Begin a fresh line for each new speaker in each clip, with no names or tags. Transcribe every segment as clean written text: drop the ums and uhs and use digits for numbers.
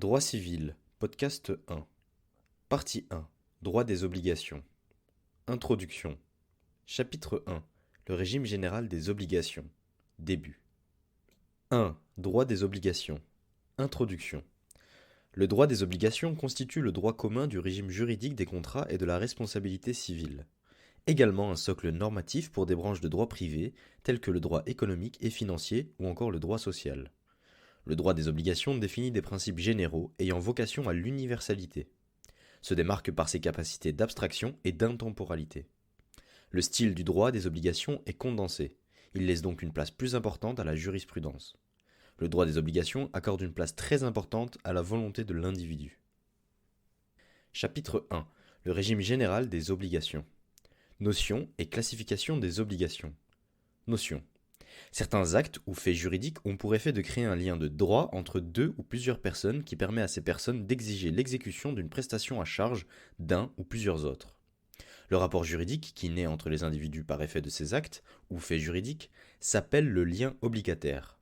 Droit civil, podcast 1. Partie 1. Droit des obligations. Introduction. Chapitre 1. Le régime général des obligations. Début. 1. Droit des obligations. Introduction. Le droit des obligations constitue le droit commun du régime juridique des contrats et de la responsabilité civile. Également un socle normatif pour des branches de droit privé, telles que le droit économique et financier ou encore le droit social. Le droit des obligations définit des principes généraux ayant vocation à l'universalité. Se démarque par ses capacités d'abstraction et d'intemporalité. Le style du droit des obligations est condensé. Il laisse donc une place plus importante à la jurisprudence. Le droit des obligations accorde une place très importante à la volonté de l'individu. Chapitre 1. Le régime général des obligations. Notion et classification des obligations. Notion. Certains actes ou faits juridiques ont pour effet de créer un lien de droit entre deux ou plusieurs personnes qui permet à ces personnes d'exiger l'exécution d'une prestation à charge d'un ou plusieurs autres. Le rapport juridique qui naît entre les individus par effet de ces actes ou faits juridiques s'appelle le lien obligataire.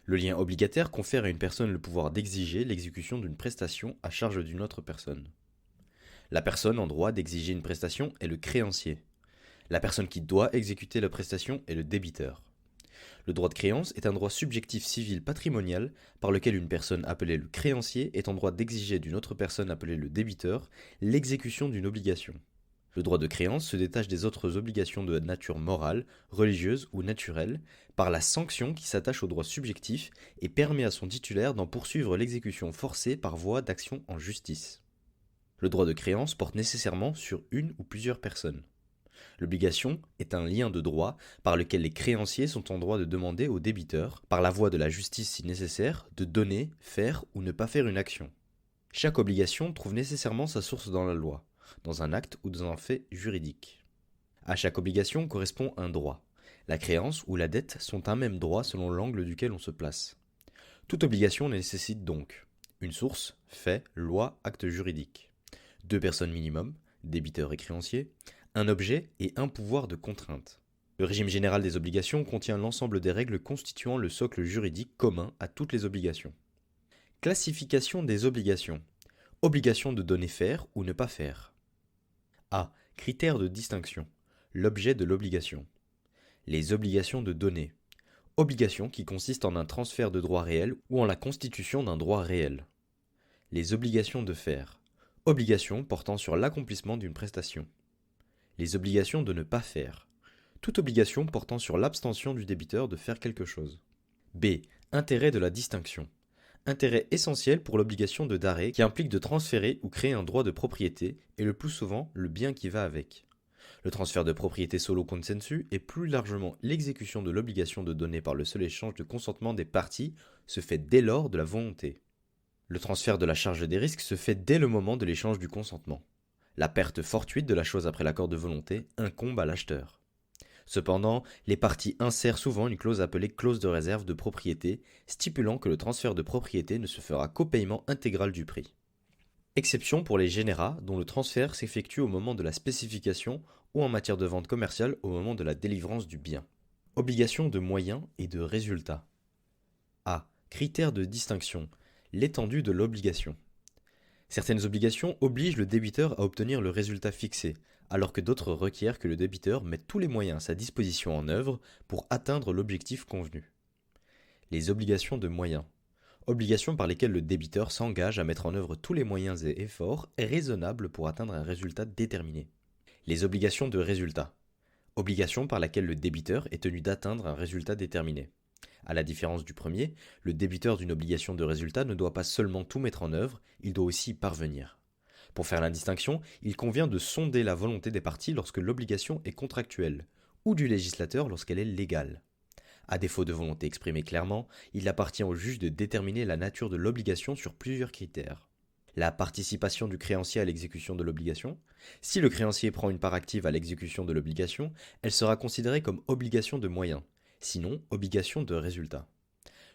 Le lien obligataire confère à une personne le pouvoir d'exiger l'exécution d'une prestation à charge d'une autre personne. La personne en droit d'exiger une prestation est le créancier. La personne qui doit exécuter la prestation est le débiteur. Le droit de créance est un droit subjectif civil patrimonial par lequel une personne appelée le créancier est en droit d'exiger d'une autre personne appelée le débiteur l'exécution d'une obligation. Le droit de créance se détache des autres obligations de nature morale, religieuse ou naturelle par la sanction qui s'attache au droit subjectif et permet à son titulaire d'en poursuivre l'exécution forcée par voie d'action en justice. Le droit de créance porte nécessairement sur une ou plusieurs personnes. L'obligation est un lien de droit par lequel les créanciers sont en droit de demander au débiteur, par la voie de la justice si nécessaire, de donner, faire ou ne pas faire une action. Chaque obligation trouve nécessairement sa source dans la loi, dans un acte ou dans un fait juridique. À chaque obligation correspond un droit. La créance ou la dette sont un même droit selon l'angle duquel on se place. Toute obligation nécessite donc une source, fait, loi, acte juridique. Deux personnes minimum, débiteur et créancier, un objet et un pouvoir de contrainte. Le régime général des obligations contient l'ensemble des règles constituant le socle juridique commun à toutes les obligations. Classification des obligations. Obligation de donner faire ou ne pas faire. A. Critères de distinction. L'objet de l'obligation. Les obligations de donner. Obligation qui consiste en un transfert de droit réel ou en la constitution d'un droit réel. Les obligations de faire. Obligation portant sur l'accomplissement d'une prestation. Les obligations de ne pas faire. Toute obligation portant sur l'abstention du débiteur de faire quelque chose. B. Intérêt de la distinction. Intérêt essentiel pour l'obligation de d'arrêt qui implique de transférer ou créer un droit de propriété et le plus souvent le bien qui va avec. Le transfert de propriété solo consensu et plus largement l'exécution de l'obligation de donner par le seul échange de consentement des parties se fait dès lors de la volonté. Le transfert de la charge des risques se fait dès le moment de l'échange du consentement. La perte fortuite de la chose après l'accord de volonté incombe à l'acheteur. Cependant, les parties insèrent souvent une clause appelée clause de réserve de propriété, stipulant que le transfert de propriété ne se fera qu'au paiement intégral du prix. Exception pour les générats dont le transfert s'effectue au moment de la spécification ou en matière de vente commerciale au moment de la délivrance du bien. Obligation de moyens et de résultats. A. Critères de distinction. L'étendue de l'obligation. Certaines obligations obligent le débiteur à obtenir le résultat fixé, alors que d'autres requièrent que le débiteur mette tous les moyens à sa disposition en œuvre pour atteindre l'objectif convenu. Les obligations de moyens. Obligations par lesquelles le débiteur s'engage à mettre en œuvre tous les moyens et efforts raisonnables pour atteindre un résultat déterminé. Les obligations de résultat. Obligations par laquelle le débiteur est tenu d'atteindre un résultat déterminé. À la différence du premier, le débiteur d'une obligation de résultat ne doit pas seulement tout mettre en œuvre, il doit aussi y parvenir. Pour faire la distinction, il convient de sonder la volonté des parties lorsque l'obligation est contractuelle, ou du législateur lorsqu'elle est légale. À défaut de volonté exprimée clairement, il appartient au juge de déterminer la nature de l'obligation sur plusieurs critères. La participation du créancier à l'exécution de l'obligation. Si le créancier prend une part active à l'exécution de l'obligation, elle sera considérée comme obligation de moyens. Sinon, obligation de résultat.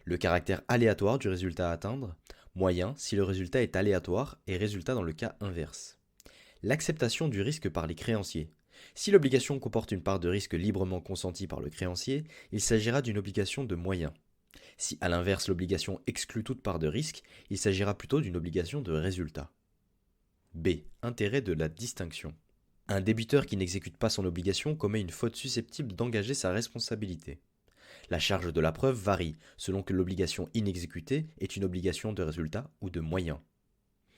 Le caractère aléatoire du résultat à atteindre, moyen si le résultat est aléatoire et résultat dans le cas inverse. L'acceptation du risque par les créanciers. Si l'obligation comporte une part de risque librement consentie par le créancier, il s'agira d'une obligation de moyens. Si à l'inverse l'obligation exclut toute part de risque, il s'agira plutôt d'une obligation de résultat. B. Intérêt de la distinction. Un débiteur qui n'exécute pas son obligation commet une faute susceptible d'engager sa responsabilité. La charge de la preuve varie selon que l'obligation inexécutée est une obligation de résultat ou de moyen.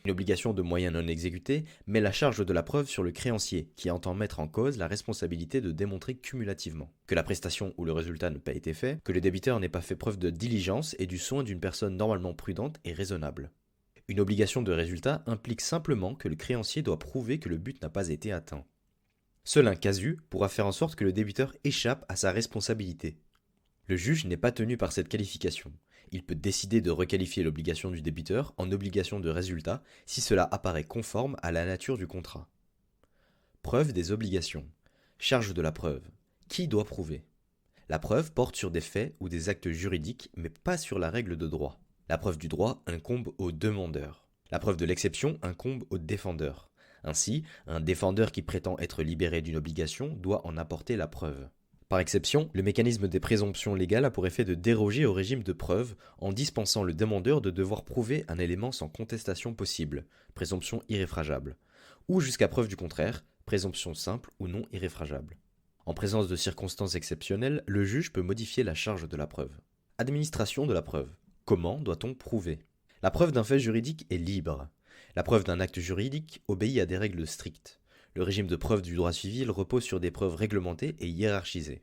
Une obligation de moyen non exécutée met la charge de la preuve sur le créancier qui entend mettre en cause la responsabilité de démontrer cumulativement que la prestation ou le résultat n'a pas été fait, que le débiteur n'ait pas fait preuve de diligence et du soin d'une personne normalement prudente et raisonnable. Une obligation de résultat implique simplement que le créancier doit prouver que le but n'a pas été atteint. Seul un casu pourra faire en sorte que le débiteur échappe à sa responsabilité. Le juge n'est pas tenu par cette qualification. Il peut décider de requalifier l'obligation du débiteur en obligation de résultat si cela apparaît conforme à la nature du contrat. Preuve des obligations. Charge de la preuve. Qui doit prouver? La preuve porte sur des faits ou des actes juridiques, mais pas sur la règle de droit. La preuve du droit incombe au demandeur. La preuve de l'exception incombe au défendeur. Ainsi, un défendeur qui prétend être libéré d'une obligation doit en apporter la preuve. Par exception, le mécanisme des présomptions légales a pour effet de déroger au régime de preuve en dispensant le demandeur de devoir prouver un élément sans contestation possible, présomption irréfragable, ou jusqu'à preuve du contraire, présomption simple ou non irréfragable. En présence de circonstances exceptionnelles, le juge peut modifier la charge de la preuve. Administration de la preuve. Comment doit-on prouver? La preuve d'un fait juridique est libre. La preuve d'un acte juridique obéit à des règles strictes. Le régime de preuve du droit civil repose sur des preuves réglementées et hiérarchisées.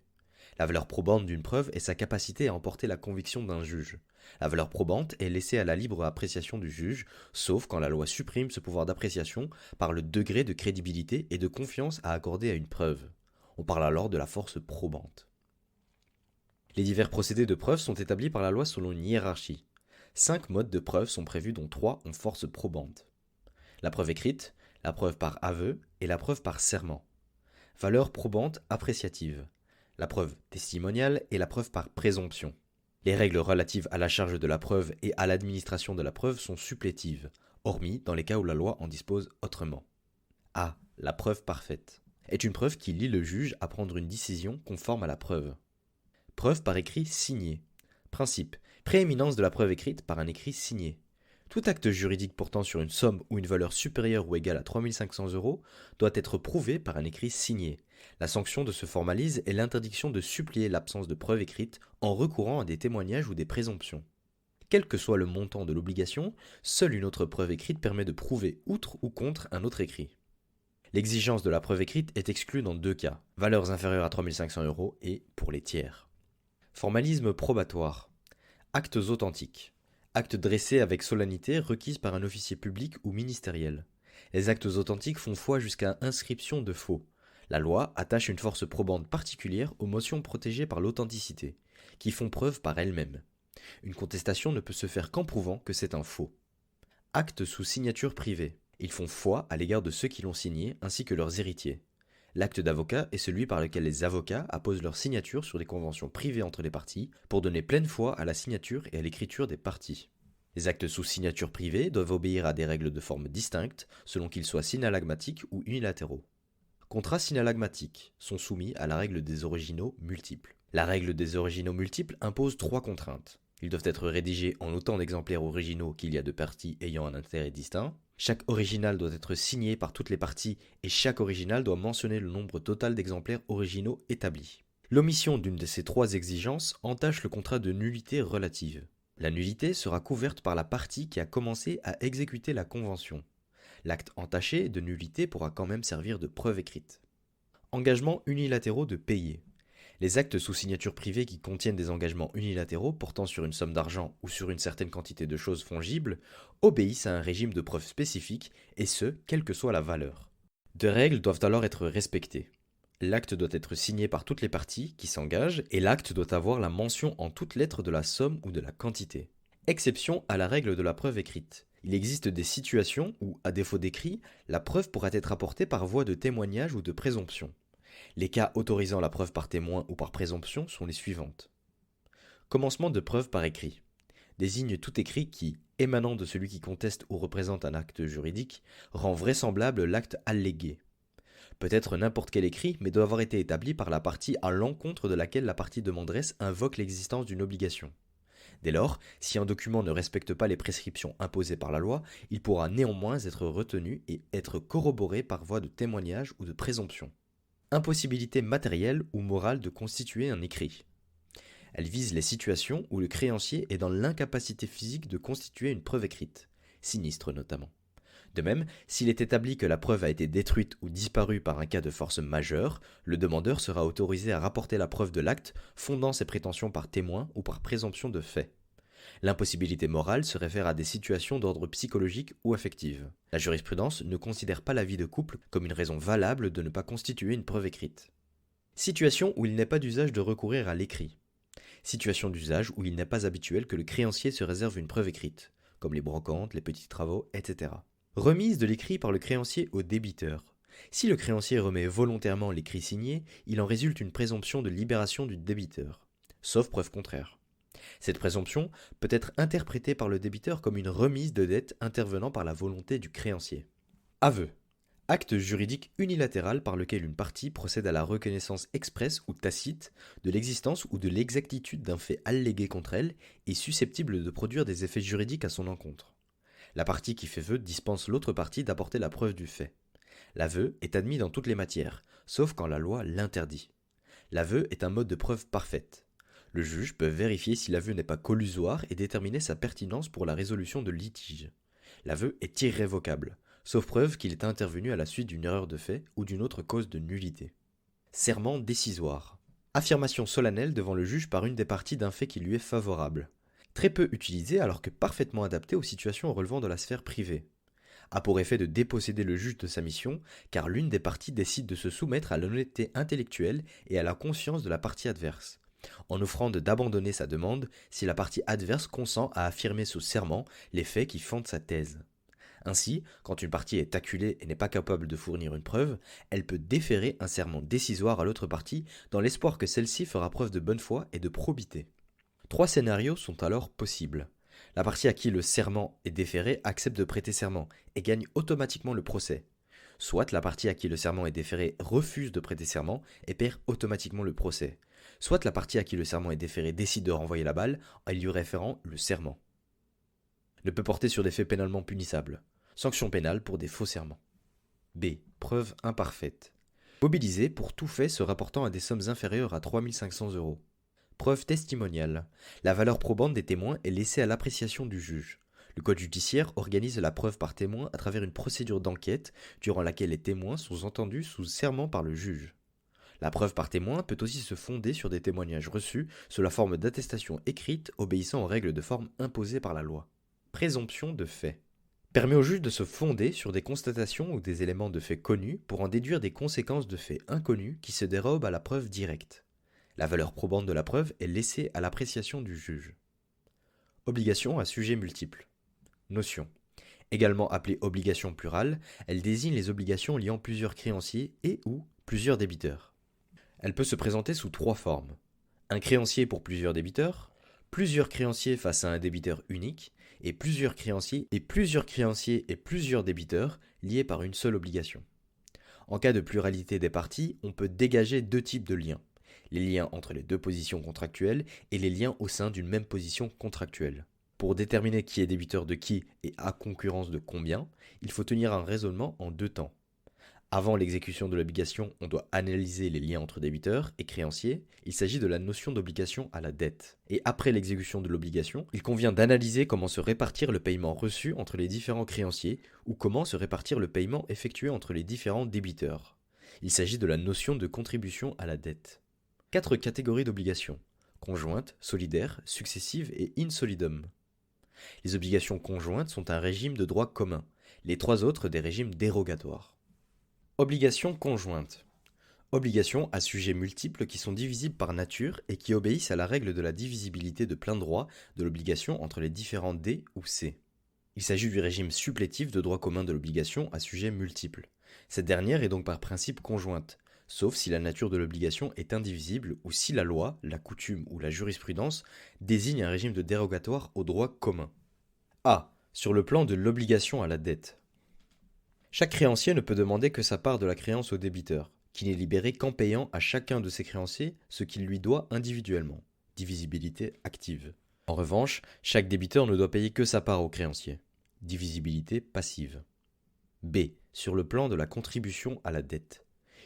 La valeur probante d'une preuve est sa capacité à emporter la conviction d'un juge. La valeur probante est laissée à la libre appréciation du juge, sauf quand la loi supprime ce pouvoir d'appréciation par le degré de crédibilité et de confiance à accorder à une preuve. On parle alors de la force probante. Les divers procédés de preuve sont établis par la loi selon une hiérarchie. 5 modes de preuve sont prévus dont 3 ont force probante. La preuve écrite, la preuve par aveu et la preuve par serment. Valeur probante appréciative. La preuve testimoniale et la preuve par présomption. Les règles relatives à la charge de la preuve et à l'administration de la preuve sont supplétives, hormis dans les cas où la loi en dispose autrement. A. La preuve parfaite est une preuve qui lie le juge à prendre une décision conforme à la preuve. Preuve par écrit signé. Principe. Prééminence de la preuve écrite par un écrit signé. Tout acte juridique portant sur une somme ou une valeur supérieure ou égale à 3 500 € doit être prouvé par un écrit signé. La sanction de ce formalisme est l'interdiction de supplier l'absence de preuve écrite en recourant à des témoignages ou des présomptions. Quel que soit le montant de l'obligation, seule une autre preuve écrite permet de prouver outre ou contre un autre écrit. L'exigence de la preuve écrite est exclue dans 2 cas, valeurs inférieures à 3 500 € et pour les tiers. Formalisme probatoire. Actes authentiques. Actes dressés avec solennité requise par un officier public ou ministériel. Les actes authentiques font foi jusqu'à inscription de faux. La loi attache une force probante particulière aux motions protégées par l'authenticité, qui font preuve par elles-mêmes. Une contestation ne peut se faire qu'en prouvant que c'est un faux. Actes sous signature privée. Ils font foi à l'égard de ceux qui l'ont signé ainsi que leurs héritiers. L'acte d'avocat est celui par lequel les avocats apposent leur signature sur des conventions privées entre les parties pour donner pleine foi à la signature et à l'écriture des parties. Les actes sous signature privée doivent obéir à des règles de forme distinctes selon qu'ils soient synallagmatiques ou unilatéraux. Contrats synallagmatiques sont soumis à la règle des originaux multiples. La règle des originaux multiples impose 3 contraintes. Ils doivent être rédigés en autant d'exemplaires originaux qu'il y a de parties ayant un intérêt distinct. Chaque original doit être signé par toutes les parties et chaque original doit mentionner le nombre total d'exemplaires originaux établis. L'omission d'une de ces 3 exigences entache le contrat de nullité relative. La nullité sera couverte par la partie qui a commencé à exécuter la convention. L'acte entaché de nullité pourra quand même servir de preuve écrite. Engagements unilatéraux de payer. Les actes sous signature privée qui contiennent des engagements unilatéraux portant sur une somme d'argent ou sur une certaine quantité de choses fongibles obéissent à un régime de preuve spécifique, et ce, quelle que soit la valeur. 2 règles doivent alors être respectées. L'acte doit être signé par toutes les parties qui s'engagent, et l'acte doit avoir la mention en toutes lettres de la somme ou de la quantité. Exception à la règle de la preuve écrite. Il existe des situations où, à défaut d'écrit, la preuve pourra être apportée par voie de témoignage ou de présomption. Les cas autorisant la preuve par témoin ou par présomption sont les suivantes. Commencement de preuve par écrit. Désigne tout écrit qui, émanant de celui qui conteste ou représente un acte juridique, rend vraisemblable l'acte allégué. Peut être n'importe quel écrit, mais doit avoir été établi par la partie à l'encontre de laquelle la partie demanderesse invoque l'existence d'une obligation. Dès lors, si un document ne respecte pas les prescriptions imposées par la loi, il pourra néanmoins être retenu et être corroboré par voie de témoignage ou de présomption. Impossibilité matérielle ou morale de constituer un écrit. Elle vise les situations où le créancier est dans l'incapacité physique de constituer une preuve écrite, sinistre notamment. De même, s'il est établi que la preuve a été détruite ou disparue par un cas de force majeure, le demandeur sera autorisé à rapporter la preuve de l'acte, fondant ses prétentions par témoin ou par présomption de fait. L'impossibilité morale se réfère à des situations d'ordre psychologique ou affective. La jurisprudence ne considère pas la vie de couple comme une raison valable de ne pas constituer une preuve écrite. Situation où il n'est pas d'usage de recourir à l'écrit. Situation d'usage où il n'est pas habituel que le créancier se réserve une preuve écrite, comme les brocantes, les petits travaux, etc. Remise de l'écrit par le créancier au débiteur. Si le créancier remet volontairement l'écrit signé, il en résulte une présomption de libération du débiteur, sauf preuve contraire. Cette présomption peut être interprétée par le débiteur comme une remise de dette intervenant par la volonté du créancier. Aveu. Acte juridique unilatéral par lequel une partie procède à la reconnaissance expresse ou tacite de l'existence ou de l'exactitude d'un fait allégué contre elle et susceptible de produire des effets juridiques à son encontre. La partie qui fait vœu dispense l'autre partie d'apporter la preuve du fait. L'aveu est admis dans toutes les matières, sauf quand la loi l'interdit. L'aveu est un mode de preuve parfaite. Le juge peut vérifier si l'aveu n'est pas collusoire et déterminer sa pertinence pour la résolution de litige. L'aveu est irrévocable, sauf preuve qu'il est intervenu à la suite d'une erreur de fait ou d'une autre cause de nullité. Serment décisoire. Affirmation solennelle devant le juge par une des parties d'un fait qui lui est favorable. Très peu utilisé alors que parfaitement adapté aux situations relevant de la sphère privée. A pour effet de déposséder le juge de sa mission, car l'une des parties décide de se soumettre à l'honnêteté intellectuelle et à la conscience de la partie adverse, en offrant d'abandonner sa demande si la partie adverse consent à affirmer sous serment les faits qui fondent sa thèse. Ainsi, quand une partie est acculée et n'est pas capable de fournir une preuve, elle peut déférer un serment décisoire à l'autre partie dans l'espoir que celle-ci fera preuve de bonne foi et de probité. 3 scénarios sont alors possibles. La partie à qui le serment est déféré accepte de prêter serment et gagne automatiquement le procès. Soit la partie à qui le serment est déféré refuse de prêter serment et perd automatiquement le procès. Soit la partie à qui le serment est déféré décide de renvoyer la balle en lui référant le serment. Ne peut porter sur des faits pénalement punissables. Sanction pénale pour des faux serments. B. Preuve imparfaite. Mobilisée pour tout fait se rapportant à des sommes inférieures à 3 500 €. Preuve testimoniale. La valeur probante des témoins est laissée à l'appréciation du juge. Le Code judiciaire organise la preuve par témoin à travers une procédure d'enquête durant laquelle les témoins sont entendus sous serment par le juge. La preuve par témoin peut aussi se fonder sur des témoignages reçus sous la forme d'attestations écrites obéissant aux règles de forme imposées par la loi. Présomption de fait. Permet au juge de se fonder sur des constatations ou des éléments de faits connus pour en déduire des conséquences de faits inconnus qui se dérobent à la preuve directe. La valeur probante de la preuve est laissée à l'appréciation du juge. Obligation à sujet multiple. Notion. Également appelée obligation plurale, elle désigne les obligations liant plusieurs créanciers et ou plusieurs débiteurs. Elle peut se présenter sous 3 formes. Un créancier pour plusieurs débiteurs, plusieurs créanciers face à un débiteur unique, et plusieurs créanciers et plusieurs débiteurs liés par une seule obligation. En cas de pluralité des parties, on peut dégager 2 types de liens. Les liens entre les 2 positions contractuelles et les liens au sein d'une même position contractuelle. Pour déterminer qui est débiteur de qui et à concurrence de combien, il faut tenir un raisonnement en 2 temps. Avant l'exécution de l'obligation, on doit analyser les liens entre débiteurs et créanciers, il s'agit de la notion d'obligation à la dette. Et après l'exécution de l'obligation, il convient d'analyser comment se répartir le paiement reçu entre les différents créanciers ou comment se répartir le paiement effectué entre les différents débiteurs. Il s'agit de la notion de contribution à la dette. 4 catégories d'obligations: conjointes, solidaires, successives et in solidum. Les obligations conjointes sont un régime de droit commun, les 3 autres des régimes dérogatoires. Obligations conjointes. Obligations à sujets multiples qui sont divisibles par nature et qui obéissent à la règle de la divisibilité de plein droit de l'obligation entre les différents D ou C. Il s'agit du régime supplétif de droit commun de l'obligation à sujets multiples. Cette dernière est donc par principe conjointe, sauf si la nature de l'obligation est indivisible ou si la loi, la coutume ou la jurisprudence désigne un régime de dérogatoire au droit commun. A. Sur le plan de l'obligation à la dette. Chaque créancier ne peut demander que sa part de la créance au débiteur, qui n'est libéré qu'en payant à chacun de ses créanciers ce qu'il lui doit individuellement. Divisibilité active. En revanche, chaque débiteur ne doit payer que sa part au créancier. Divisibilité passive. B. Sur le plan de la contribution à la dette.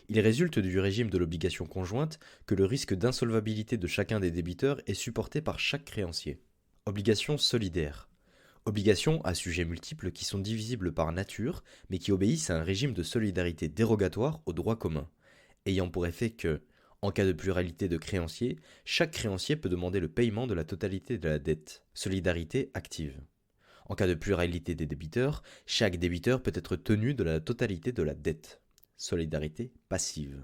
Il résulte du régime de l'obligation conjointe que le risque d'insolvabilité de chacun des débiteurs est supporté par chaque créancier. Obligation solidaire. Obligations à sujets multiples qui sont divisibles par nature, mais qui obéissent à un régime de solidarité dérogatoire au droit commun, ayant pour effet que, en cas de pluralité de créanciers, chaque créancier peut demander le paiement de la totalité de la dette. Solidarité active. En cas de pluralité des débiteurs, chaque débiteur peut être tenu de la totalité de la dette. Solidarité passive.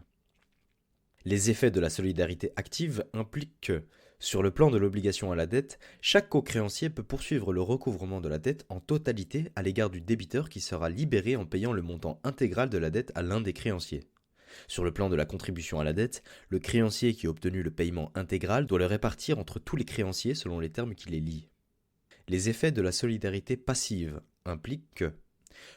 Les effets de la solidarité active impliquent que, sur le plan de l'obligation à la dette, chaque co-créancier peut poursuivre le recouvrement de la dette en totalité à l'égard du débiteur qui sera libéré en payant le montant intégral de la dette à l'un des créanciers. Sur le plan de la contribution à la dette, le créancier qui a obtenu le paiement intégral doit le répartir entre tous les créanciers selon les termes qui les lient. Les effets de la solidarité passive impliquent que,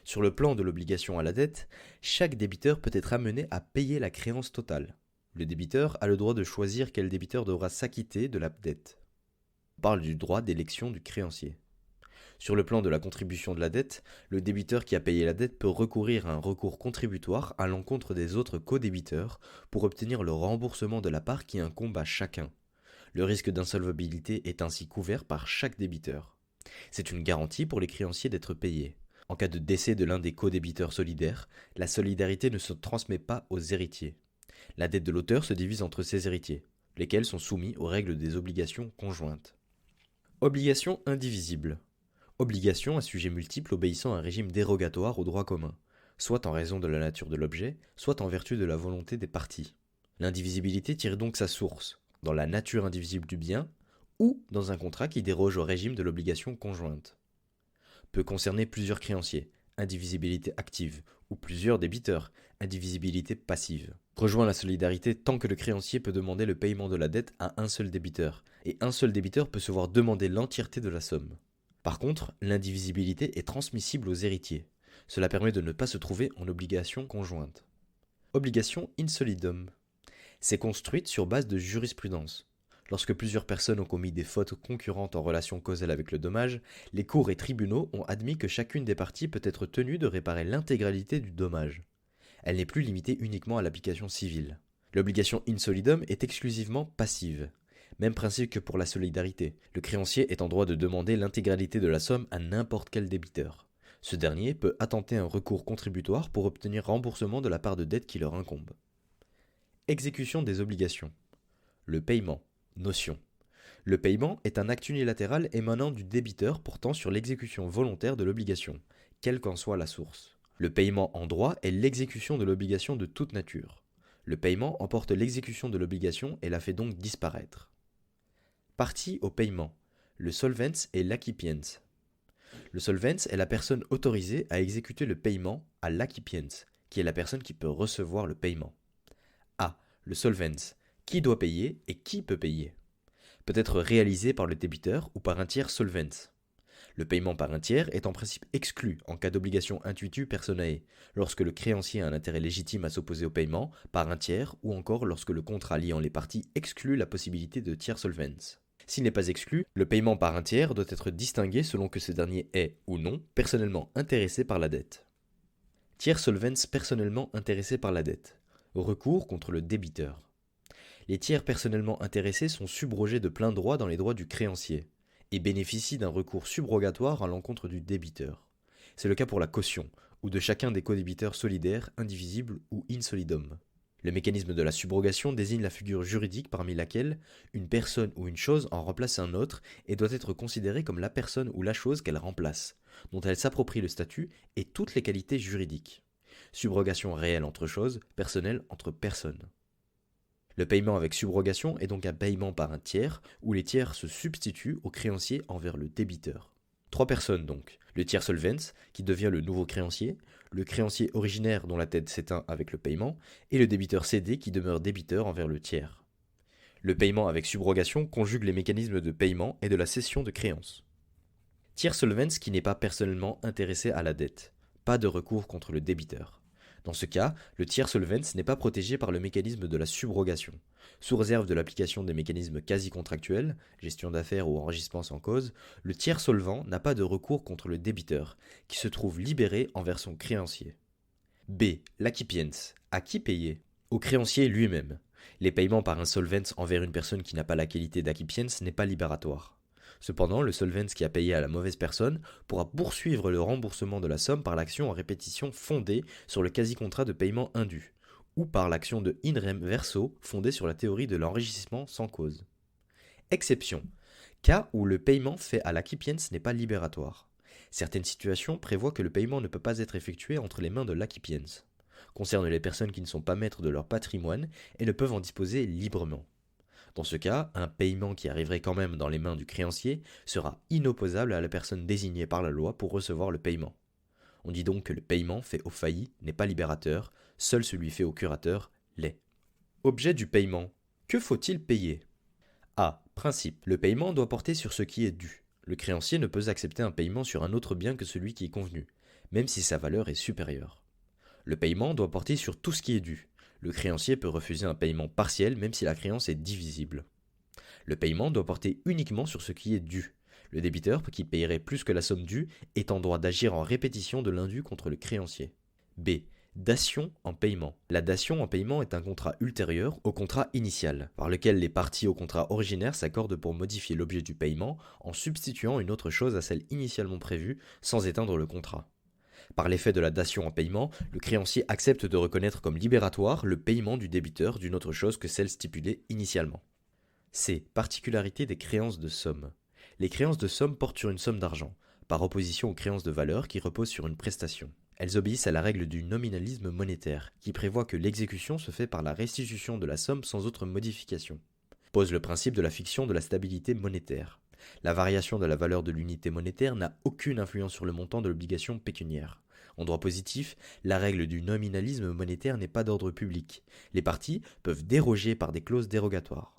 sur le plan de l'obligation à la dette, chaque débiteur peut être amené à payer la créance totale. Le débiteur a le droit de choisir quel débiteur devra s'acquitter de la dette. On parle du droit d'élection du créancier. Sur le plan de la contribution de la dette, le débiteur qui a payé la dette peut recourir à un recours contributoire à l'encontre des autres co-débiteurs pour obtenir le remboursement de la part qui incombe à chacun. Le risque d'insolvabilité est ainsi couvert par chaque débiteur. C'est une garantie pour les créanciers d'être payés. En cas de décès de l'un des co-débiteurs solidaires, la solidarité ne se transmet pas aux héritiers. La dette de l'auteur se divise entre ses héritiers, lesquels sont soumis aux règles des obligations conjointes. Obligation indivisible. Obligation à sujet multiple obéissant à un régime dérogatoire au droit commun, soit en raison de la nature de l'objet, soit en vertu de la volonté des parties. L'indivisibilité tire donc sa source dans la nature indivisible du bien ou dans un contrat qui déroge au régime de l'obligation conjointe. Peut concerner plusieurs créanciers, indivisibilité active, ou plusieurs débiteurs, indivisibilité passive. Rejoint la solidarité tant que le créancier peut demander le paiement de la dette à un seul débiteur, et un seul débiteur peut se voir demander l'entièreté de la somme. Par contre, l'indivisibilité est transmissible aux héritiers. Cela permet de ne pas se trouver en obligation conjointe. Obligation in solidum. C'est construite sur base de jurisprudence. Lorsque plusieurs personnes ont commis des fautes concurrentes en relation causale avec le dommage, les cours et tribunaux ont admis que chacune des parties peut être tenue de réparer l'intégralité du dommage. Elle n'est plus limitée uniquement à l'application civile. L'obligation in solidum est exclusivement passive. Même principe que pour la solidarité. Le créancier est en droit de demander l'intégralité de la somme à n'importe quel débiteur. Ce dernier peut attenter un recours contributoire pour obtenir remboursement de la part de dette qui leur incombe. Exécution des obligations. Le paiement. Notion. Le paiement est un acte unilatéral émanant du débiteur portant sur l'exécution volontaire de l'obligation, quelle qu'en soit la source. Le paiement en droit est l'exécution de l'obligation de toute nature. Le paiement emporte l'exécution de l'obligation et la fait donc disparaître. Partie au paiement. Le solvens et l'accipiens. Le solvens est la personne autorisée à exécuter le paiement à l'accipiens, qui est la personne qui peut recevoir le paiement. A. Le solvens. Qui doit payer et qui peut payer. Peut être réalisé par le débiteur ou par un tiers solvens. Le paiement par un tiers est en principe exclu en cas d'obligation intuitu personae, lorsque le créancier a un intérêt légitime à s'opposer au paiement par un tiers ou encore lorsque le contrat liant les parties exclut la possibilité de tiers solvens. S'il n'est pas exclu, le paiement par un tiers doit être distingué selon que ce dernier est, ou non, personnellement intéressé par la dette. Tiers solvens personnellement intéressé par la dette. Recours contre le débiteur. Les tiers personnellement intéressés sont subrogés de plein droit dans les droits du créancier et bénéficient d'un recours subrogatoire à l'encontre du débiteur. C'est le cas pour la caution, ou de chacun des codébiteurs solidaires, indivisibles ou in solidum. Le mécanisme de la subrogation désigne la figure juridique parmi laquelle une personne ou une chose en remplace un autre et doit être considérée comme la personne ou la chose qu'elle remplace, dont elle s'approprie le statut et toutes les qualités juridiques. Subrogation réelle entre choses, personnelle entre personnes. Le paiement avec subrogation est donc un paiement par un tiers, où les tiers se substituent au créancier envers le débiteur. 3 personnes donc, le tiers solvens, qui devient le nouveau créancier, le créancier originaire dont la dette s'éteint avec le paiement, et le débiteur cédé qui demeure débiteur envers le tiers. Le paiement avec subrogation conjugue les mécanismes de paiement et de la cession de créances. Tiers solvens qui n'est pas personnellement intéressé à la dette. Pas de recours contre le débiteur. Dans ce cas, le tiers solvens n'est pas protégé par le mécanisme de la subrogation. Sous réserve de l'application des mécanismes quasi-contractuels, gestion d'affaires ou enregistrement sans cause, le tiers solvant n'a pas de recours contre le débiteur, qui se trouve libéré envers son créancier. B. L'accipiens. À qui payer? Au créancier lui-même. Les paiements par un solvens envers une personne qui n'a pas la qualité d'accipiens n'est pas libératoire. Cependant, le solvens qui a payé à la mauvaise personne pourra poursuivre le remboursement de la somme par l'action en répétition fondée sur le quasi-contrat de paiement indu, ou par l'action de in rem verso fondée sur la théorie de l'enrichissement sans cause. Exception. Cas où le paiement fait à l'accipiens n'est pas libératoire. Certaines situations prévoient que le paiement ne peut pas être effectué entre les mains de l'accipiens. Concernent les personnes qui ne sont pas maîtres de leur patrimoine et ne peuvent en disposer librement. Dans ce cas, un paiement qui arriverait quand même dans les mains du créancier sera inopposable à la personne désignée par la loi pour recevoir le paiement. On dit donc que le paiement fait au failli n'est pas libérateur, seul celui fait au curateur l'est. Objet du paiement. Que faut-il payer? A. Principe. Le paiement doit porter sur ce qui est dû. Le créancier ne peut accepter un paiement sur un autre bien que celui qui est convenu, même si sa valeur est supérieure. Le paiement doit porter sur tout ce qui est dû. Le créancier peut refuser un paiement partiel même si la créance est divisible. Le paiement doit porter uniquement sur ce qui est dû. Le débiteur, qui paierait plus que la somme due, est en droit d'agir en répétition de l'indu contre le créancier. B. Dation en paiement. La dation en paiement est un contrat ultérieur au contrat initial, par lequel les parties au contrat originaire s'accordent pour modifier l'objet du paiement en substituant une autre chose à celle initialement prévue sans éteindre le contrat. Par l'effet de la dation en paiement, le créancier accepte de reconnaître comme libératoire le paiement du débiteur d'une autre chose que celle stipulée initialement. C. Particularité des créances de somme. Les créances de somme portent sur une somme d'argent, par opposition aux créances de valeur qui reposent sur une prestation. Elles obéissent à la règle du nominalisme monétaire, qui prévoit que l'exécution se fait par la restitution de la somme sans autre modification. Pose le principe de la fiction de la stabilité monétaire. La variation de la valeur de l'unité monétaire n'a aucune influence sur le montant de l'obligation pécuniaire. En droit positif, la règle du nominalisme monétaire n'est pas d'ordre public. Les parties peuvent déroger par des clauses dérogatoires.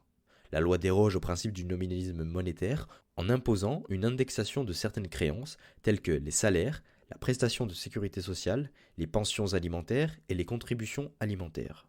La loi déroge au principe du nominalisme monétaire en imposant une indexation de certaines créances telles que les salaires, la prestation de sécurité sociale, les pensions alimentaires et les contributions alimentaires.